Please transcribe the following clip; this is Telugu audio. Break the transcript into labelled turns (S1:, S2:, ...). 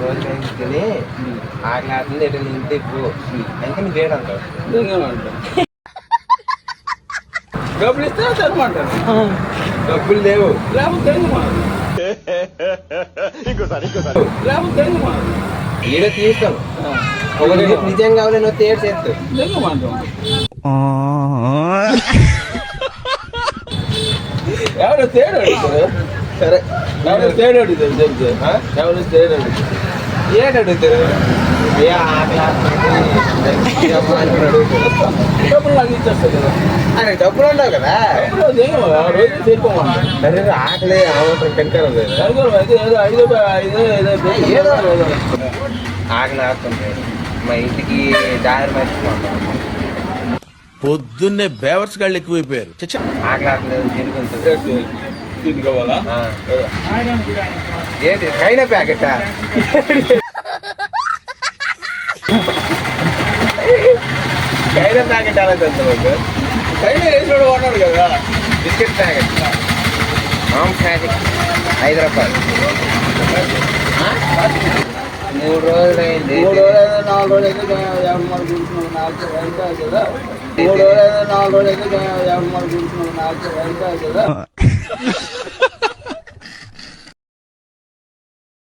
S1: రోజులు అయింది తిని ఆకలి ఆడుతుంది ఎటు నింటే ఇప్పుడు ఇంకా నీ వేడు అంటావు
S2: డబ్బులు ఇస్తే తెరమంటారు.
S1: డబ్బులు లేవు
S2: లేకపోతే
S1: ఈడ తీస్తాం ఒకటి నిజం కావాలి నువ్వు తేడు చేస్తావు
S2: ఎవరు తేడు అడుగుతారు.
S1: సరే
S2: ఎవరు తేడు అడుగుతారు చెప్తే ఎవరు తేడు అడుగుతారు.
S1: ఏడు అడుగుతారు ఏ ఆకలి అడుగుతారు
S2: డబ్బులు నాకు ఇచ్చేస్తారు కదా.
S1: అరే డబ్బులు ఉండవు కదా
S2: రోజు తీసుకోమంటారు.
S1: అరే ఆకలి అవసరం కనికరం లేదు
S2: అయితే ఏదో 5
S1: ఏదో ఆకలి ఆడుతుంది మా ఇంటికి దారి మర్చిపోతాం
S3: పొద్దున్నే బేవర్స్ గాళ్ళు ఎక్కువైపోయారు.
S1: ఆకలి ఆడలేదు తిరుగుతుంది
S2: తీసుకోవాలా?
S1: ఏంటి కైనా ప్యాకెట్ కైనా ప్యాకెట్ అలా తెలుసు
S2: కైనా వేసినోడు కొన్నాడు కదా.
S1: బిస్కెట్ ప్యాకెట్ మామ్ ప్యాకెట్ 5 రూపాయలు 3 రోజులు అయింది
S2: 3 రోజులైనా 4 రోజులైతే ఎవరి మరి కూర్చున్నాడు నాకు వెళ్తా కదా. 3 రోజులైనా 4 రోజులైతే ఎవరి మరి కూర్చున్నాడు నాకు వెళ్తా కదా.